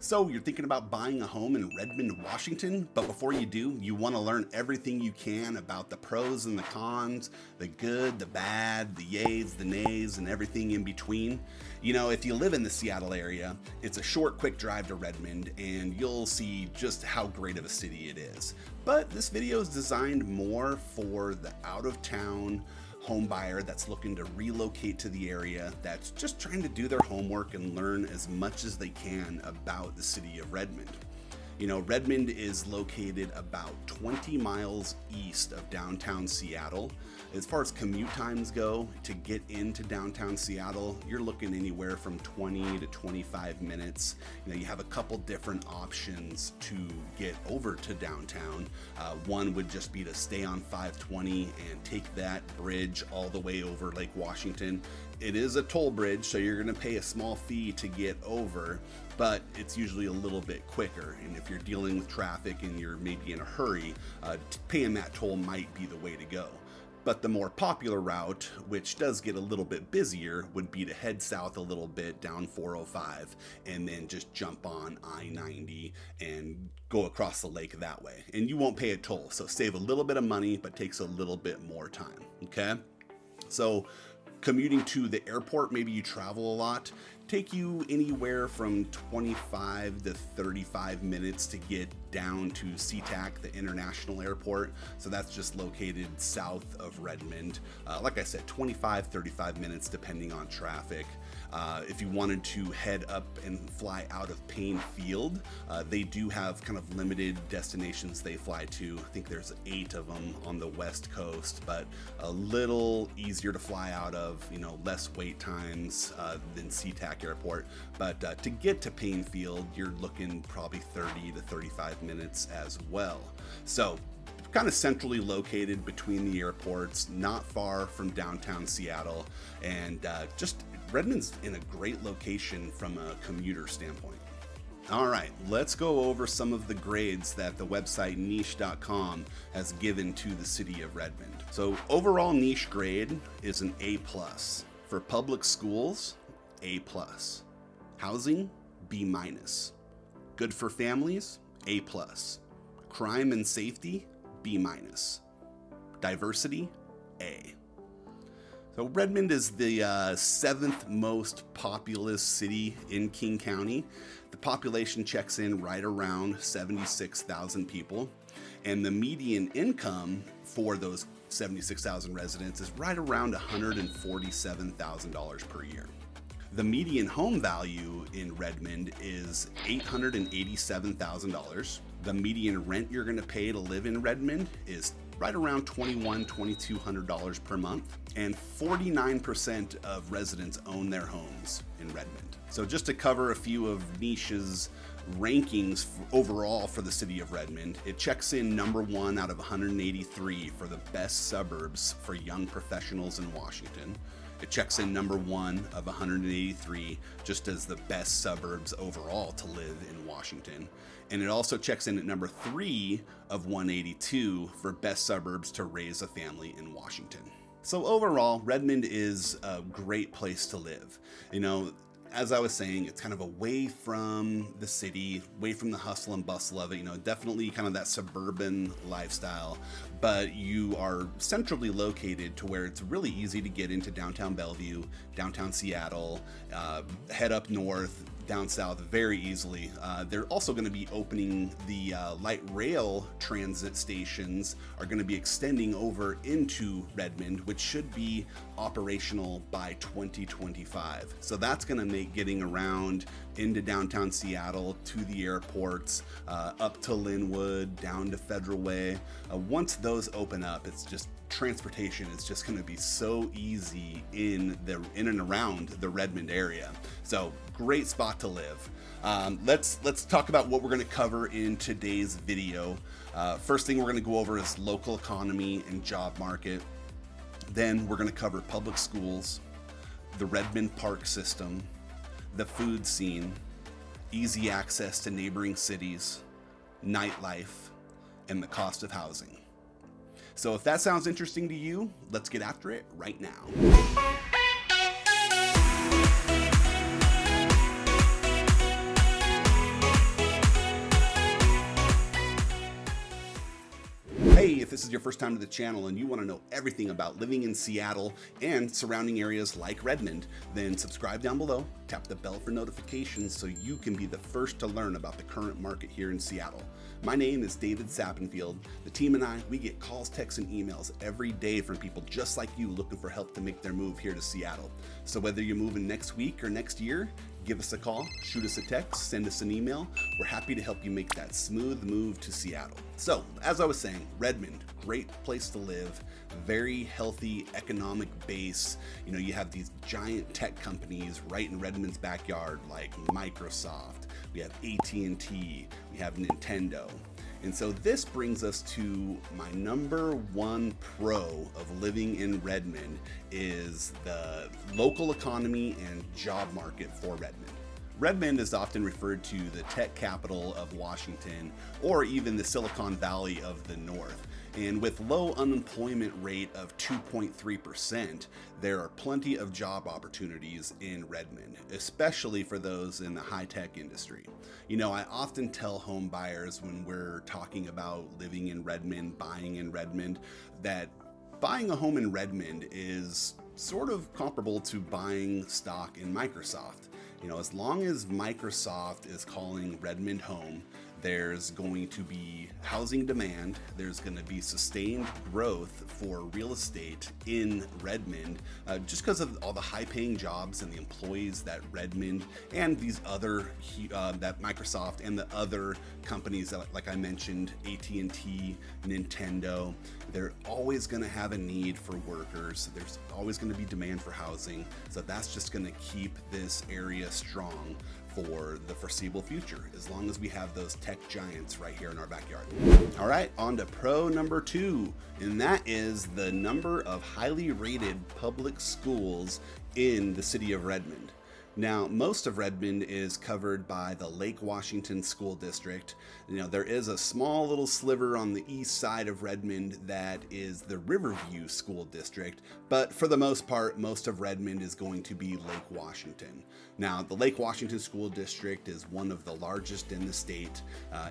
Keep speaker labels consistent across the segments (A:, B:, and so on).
A: So you're thinking about buying a home in Redmond, Washington, but before you do, you want to learn everything you can about the pros and the cons, the good, the bad, the yays, the nays, and everything in between. You know, if you live in the Seattle area, it's a short, quick drive to Redmond, and you'll see just how great of a city it is. But this video is designed more for the out-of-town home buyer that's looking to relocate to the area, that's just trying to do their homework and learn as much as they can about the city of Redmond. You know, Redmond is located about 20 miles east of downtown Seattle. As far as commute times go, to get into downtown Seattle, you're looking anywhere from 20 to 25 minutes. You know, you have a couple different options to get over to downtown. One would just be to stay on 520 and take that bridge all the way over Lake Washington. It is a toll bridge, so you're going to pay a small fee to get over, but it's usually a little bit quicker. And if you're dealing with traffic and you're maybe in a hurry, paying that toll might be the way to go. But the more popular route, which does get a little bit busier, would be to head south a little bit down 405 and then just jump on I-90 and go across the lake that way. And you won't pay a toll, so save a little bit of money, but takes a little bit more time, okay? So commuting to the airport, maybe you travel a lot, take you anywhere from 25 to 35 minutes to get down to SeaTac, the international airport. So that's just located south of Redmond. Like I said, 35 minutes depending on traffic. If you wanted to head up and fly out of Payne Field, they do have kind of limited destinations they fly to. I think there's 8 of them on the West Coast, but a little easier to fly out of, you know, less wait times than SeaTac Airport. But to get to Payne Field, you're looking probably 30 to 35 minutes as well. So kind of centrally located between the airports, not far from downtown Seattle, and just Redmond's in a great location from a commuter standpoint. All right, let's go over some of the grades that the website niche.com has given to the city of Redmond. So overall niche grade is an A+. For public schools, A+. Housing, B-. Good for families, A+. Crime and safety, B-. Diversity, A. So Redmond is the 7th most populous city in King County. The population checks in right around 76,000 people, and the median income for those 76,000 residents is right around $147,000 per year. The median home value in Redmond is $887,000. The median rent you're going to pay to live in Redmond is right around $2,200 per month, and 49% of residents own their homes in Redmond. So just to cover a few of Niche's rankings overall for the city of Redmond, it checks in number 1 out of 183 for the best suburbs for young professionals in Washington. It checks in number 1 of 183 just as the best suburbs overall to live in Washington. And it also checks in at number 3 of 182 for best suburbs to raise a family in Washington. So overall, Redmond is a great place to live. You know, as I was saying, it's kind of away from the city, away from the hustle and bustle of it, you know, definitely kind of that suburban lifestyle, but you are centrally located to where it's really easy to get into downtown Bellevue, downtown Seattle, head up north, down south very easily. They're also going to be opening the light rail transit stations are going to be extending over into Redmond, which should be operational by 2025. So that's going to make getting around into downtown Seattle to the airports, up to Linwood, down to Federal Way. Once those open up, it's just transportation is just going to be so easy in and around the Redmond area. So great spot to live. Let's talk about what we're going to cover in today's video. First thing we're going to go over is local economy and job market. Then we're going to cover public schools, the Redmond park system, the food scene, easy access to neighboring cities, nightlife, and the cost of housing. So if that sounds interesting to you, let's get after it right now. Hey, if this is your first time to the channel and you want to know everything about living in Seattle and surrounding areas like Redmond, then subscribe down below, tap the bell for notifications so you can be the first to learn about the current market here in Seattle. My name is David Sappenfield. The team and I, we get calls, texts, and emails every day from people just like you looking for help to make their move here to Seattle. So whether you're moving next week or next year, give us a call, shoot us a text, send us an email. We're happy to help you make that smooth move to Seattle. So, as I was saying, Redmond, great place to live, very healthy economic base. You know, you have these giant tech companies right in Redmond's backyard like Microsoft, we have AT&T, we have Nintendo. And so this brings us to my number one pro of living in Redmond is the local economy and job market for Redmond. Redmond is often referred to the tech capital of Washington or even the Silicon Valley of the North. And with low unemployment rate of 2.3%, there are plenty of job opportunities in Redmond, especially for those in the high-tech industry. You know, I often tell home buyers when we're talking about living in Redmond, buying in Redmond, that buying a home in Redmond is sort of comparable to buying stock in Microsoft. You know, as long as Microsoft is calling Redmond home, there's going to be housing demand, there's going to be sustained growth for real estate in Redmond, just because of all the high-paying jobs and the employees that Redmond and these other, that Microsoft and the other companies that, like I mentioned, AT&T, Nintendo, they're always going to have a need for workers. There's always going to be demand for housing, so that's just going to keep this area strong for the foreseeable future, as long as we have those tech giants right here in our backyard. All right, on to pro number two, and that is the number of highly rated public schools in the city of Redmond. Now, most of Redmond is covered by the Lake Washington School District. You know, there is a small little sliver on the east side of Redmond that is the Riverview School District, but for the most part, most of Redmond is going to be Lake Washington. Now, the Lake Washington School District is one of the largest in the state.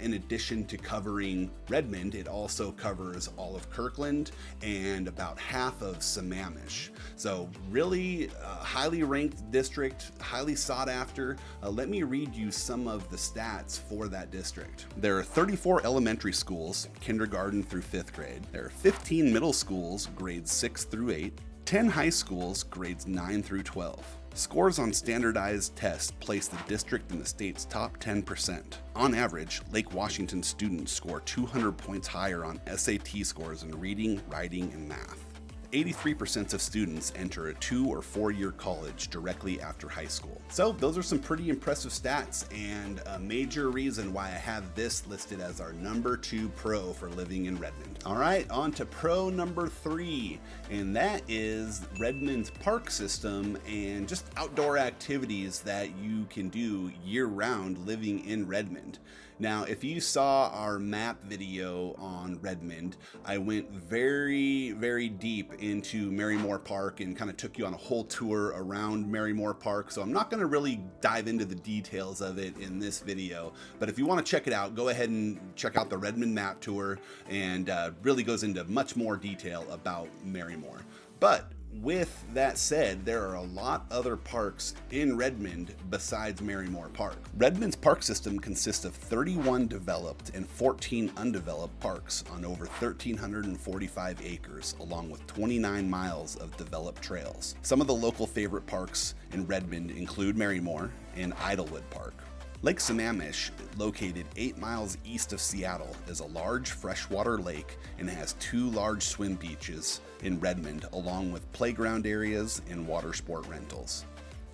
A: In addition to covering Redmond, it also covers all of Kirkland and about half of Sammamish. So really highly ranked district, highly sought after. Let me read you some of the stats for that district. There are 34 elementary schools, kindergarten through 5th grade. There are 15 middle schools, grades 6 through 8, 10 high schools, grades 9 through 12. Scores on standardized tests place the district in the state's top 10%. On average, Lake Washington students score 200 points higher on SAT scores in reading, writing, and math. 83% of students enter a 2 or 4 year college directly after high school. So those are some pretty impressive stats and a major reason why I have this listed as our number 2 pro for living in Redmond. All right, on to pro number 3, and that is Redmond's park system and just outdoor activities that you can do year-round living in Redmond. Now, if you saw our map video on Redmond, I went very, very deep into Marymore Park and kind of took you on a whole tour around Marymore Park. So I'm not going to really dive into the details of it in this video, but if you want to check it out, go ahead and check out the Redmond map tour, and really goes into much more detail about Marymore. But with that said, there are a lot other parks in Redmond besides Marymore Park. Redmond's park system consists of 31 developed and 14 undeveloped parks on over 1,345 acres, along with 29 miles of developed trails. Some of the local favorite parks in Redmond include Marymore and Idlewood Park. Lake Sammamish, located 8 miles east of Seattle, is a large freshwater lake and has 2 large swim beaches in Redmond, along with playground areas and water sport rentals.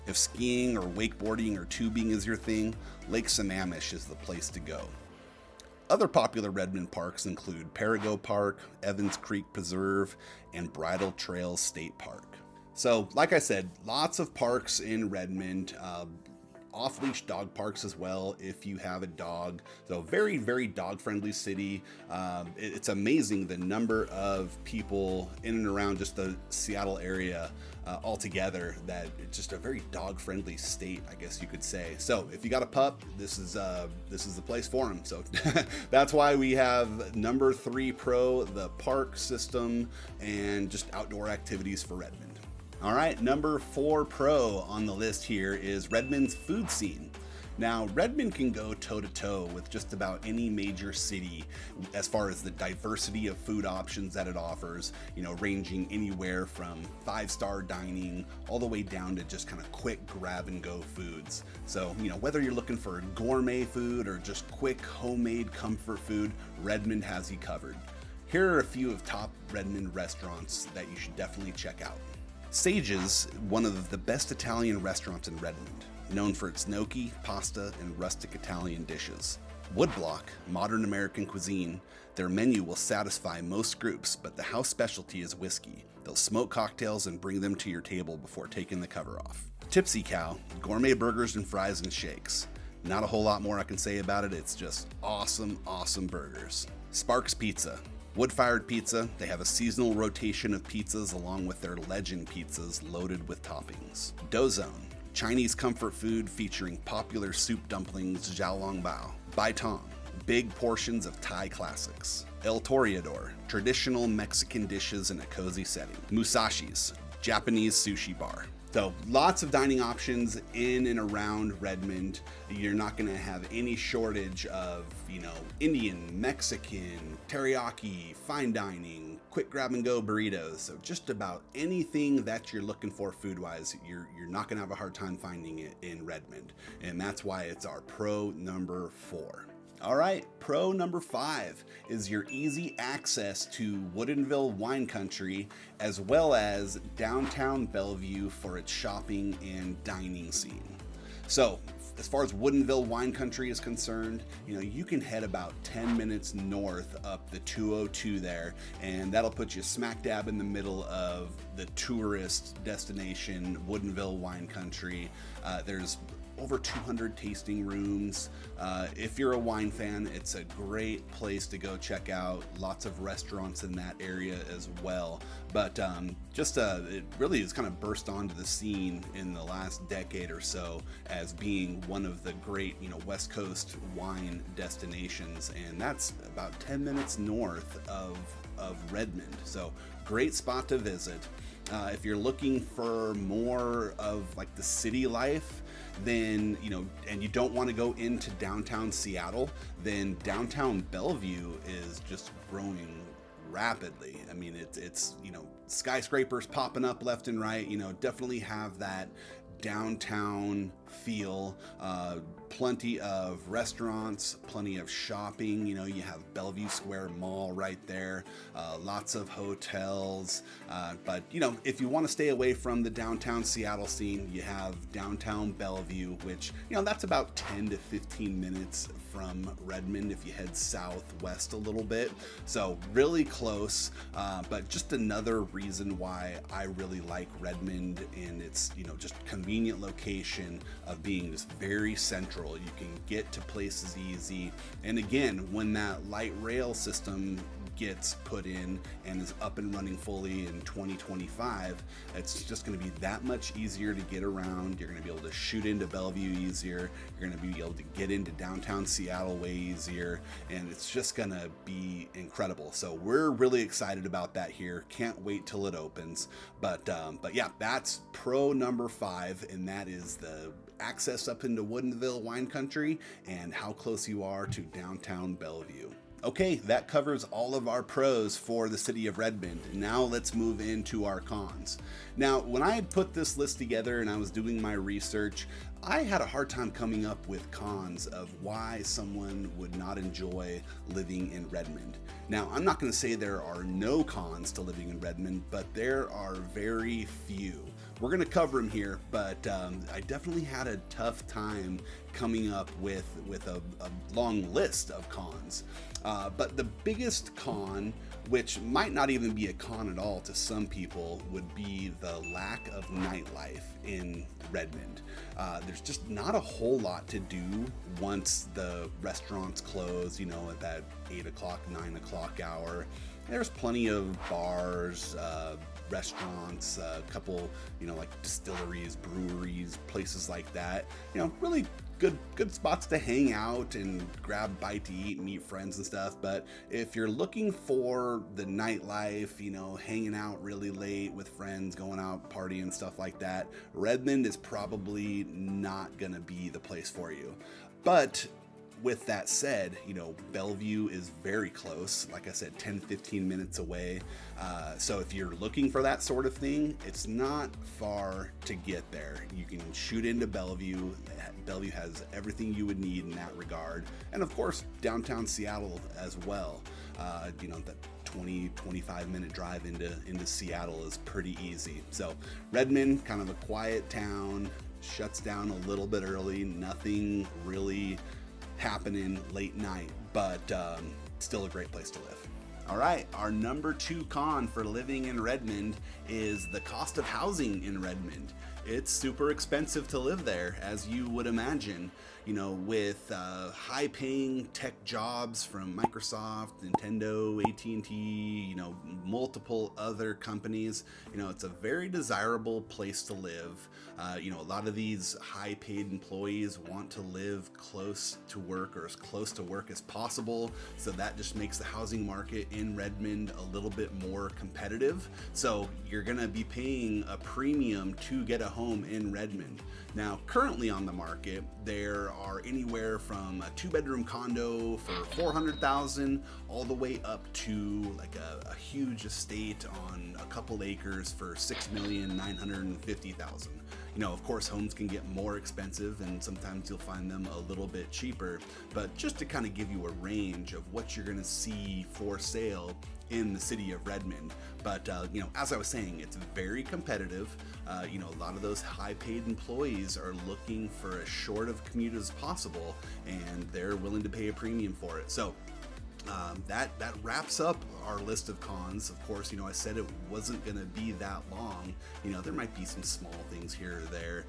A: If skiing or wakeboarding or tubing is your thing, Lake Sammamish is the place to go. Other popular Redmond parks include Perigo Park, Evans Creek Preserve, and Bridle Trails State Park. So, like I said, lots of parks in Redmond. off-leash dog parks as well if you have a dog. So very, very dog-friendly city. It's amazing the number of people in and around just the Seattle area altogether, that it's just a very dog-friendly state, I guess you could say. So if you got a pup, this is the place for him. So that's why we have number 3 pro, the park system and just outdoor activities for Redmond. All right, number 4 pro on the list here is Redmond's food scene. Now, Redmond can go toe-to-toe with just about any major city as far as the diversity of food options that it offers, ranging anywhere from 5-star dining all the way down to just kind of quick grab-and-go foods. So, whether you're looking for gourmet food or just quick homemade comfort food, Redmond has you covered. Here are a few of top Redmond restaurants that you should definitely check out. Sage's, one of the best Italian restaurants in Redmond, known for its gnocchi, pasta, and rustic Italian dishes. Woodblock, modern American cuisine. Their menu will satisfy most groups, but the house specialty is whiskey. They'll smoke cocktails and bring them to your table before taking the cover off. Tipsy Cow, gourmet burgers and fries and shakes. Not a whole lot more I can say about it, it's just awesome, awesome burgers. Sparks Pizza, wood-fired pizza. They have a seasonal rotation of pizzas along with their legend pizzas loaded with toppings. Dozone, Chinese comfort food featuring popular soup dumplings, xiaolongbao. Bai Tong, big portions of Thai classics. El Toreador, traditional Mexican dishes in a cozy setting. Musashi's, Japanese sushi bar. So lots of dining options in and around Redmond. You're not going to have any shortage of, Indian, Mexican, teriyaki, fine dining, quick grab and go burritos. So just about anything that you're looking for food-wise, you're not going to have a hard time finding it in Redmond. And that's why it's our pro number 4. All right, pro number 5 is your easy access to Woodenville wine country, as well as downtown Bellevue for its shopping and dining scene. So as far as Woodenville wine country is concerned, you can head about 10 minutes north up the 202 there, and that'll put you smack dab in the middle of the tourist destination, Woodenville wine country. There's over 200 tasting rooms. If you're a wine fan, it's a great place to go check out. Lots of restaurants in that area as well. But it really has kind of burst onto the scene in the last decade or so as being one of the great, West Coast wine destinations. And that's about 10 minutes north of Redmond. So great spot to visit. If you're looking for more of like the city life, then, and you don't want to go into downtown Seattle, then downtown Bellevue is just growing rapidly. I mean, it's skyscrapers popping up left and right, definitely have that downtown feel. Plenty of restaurants, plenty of shopping. You have Bellevue Square Mall right there, lots of hotels. But if you want to stay away from the downtown Seattle scene, you have downtown Bellevue, which that's about 10 to 15 minutes from Redmond if you head southwest a little bit. So really close, but just another reason why I really like Redmond and its just convenient location of being just very central. You can get to places easy, and again, when that light rail system gets put in and is up and running fully in 2025, it's just going to be that much easier to get around. You're going to be able to shoot into Bellevue easier. You're going to be able to get into downtown Seattle way easier, and it's just going to be incredible. So we're really excited about that here. Can't wait till it opens. But yeah, that's pro number 5, and that is the access up into Woodenville wine country and how close you are to downtown Bellevue. Okay, that covers all of our pros for the city of Redmond. Now let's move into our cons. Now, when I had put this list together and I was doing my research, I had a hard time coming up with cons of why someone would not enjoy living in Redmond. Now, I'm not going to say there are no cons to living in Redmond, but there are very few. We're going to cover them here, but I definitely had a tough time coming up with a long list of cons. But the biggest con, which might not even be a con at all to some people, would be the lack of nightlife in Redmond. there's just not a whole lot to do once the restaurants close, at that 8 o'clock, 9 o'clock hour. There's plenty of bars, restaurants, a couple, like distilleries, breweries, places like that. Really good spots to hang out and grab a bite to eat and meet friends and stuff. But if you're looking for the nightlife, hanging out really late with friends, going out partying, stuff like that, Redmond is probably not gonna be the place for you. But with that said, Bellevue is very close. Like I said, 10-15 minutes away. So if you're looking for that sort of thing, it's not far to get there. You can shoot into Bellevue. Bellevue has everything you would need in that regard. And of course, downtown Seattle as well. The 20-25 minute drive into Seattle is pretty easy. So Redmond, kind of a quiet town, shuts down a little bit early. Nothing really happening late night, but still a great place to live. All right, our number 2 con for living in Redmond is the cost of housing in Redmond. It's super expensive to live there, as you would imagine. With high-paying tech jobs from Microsoft, Nintendo, AT&T, multiple other companies, it's a very desirable place to live. A lot of these high-paid employees want to live close to work or as close to work as possible, so that just makes the housing market in Redmond a little bit more competitive. So you're gonna be paying a premium to get a home in Redmond. Now, currently on the market, there are anywhere from a 2-bedroom condo for $400,000 all the way up to like a huge estate on a couple acres for $6,950,000. Of course, homes can get more expensive and sometimes you'll find them a little bit cheaper, but just to kind of give you a range of what you're going to see for sale in the city of Redmond. But as I was saying, it's very competitive. A lot of those high-paid employees are looking for as short of commute as possible, and they're willing to pay a premium for it. So that wraps up our list of cons. Of course, I said it wasn't going to be that long. There might be some small things here or there.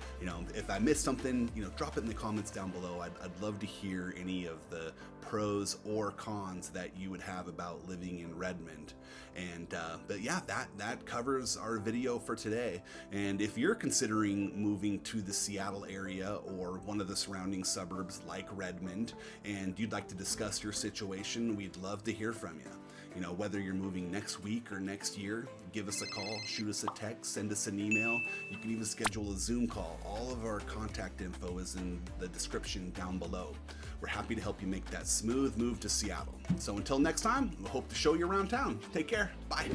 A: If I missed something, drop it in the comments down below. I'd love to hear any of the pros or cons that you would have about living in Redmond. And but yeah, that covers our video for today. And if you're considering moving to the Seattle area or one of the surrounding suburbs like Redmond, and you'd like to discuss your situation, we'd love to hear from you. Whether you're moving next week or next year, give us a call, shoot us a text, send us an email. You can even schedule a Zoom call. All of our contact info is in the description down below. We're happy to help you make that smooth move to Seattle. So until next time, we hope to show you around town. Take care. Bye.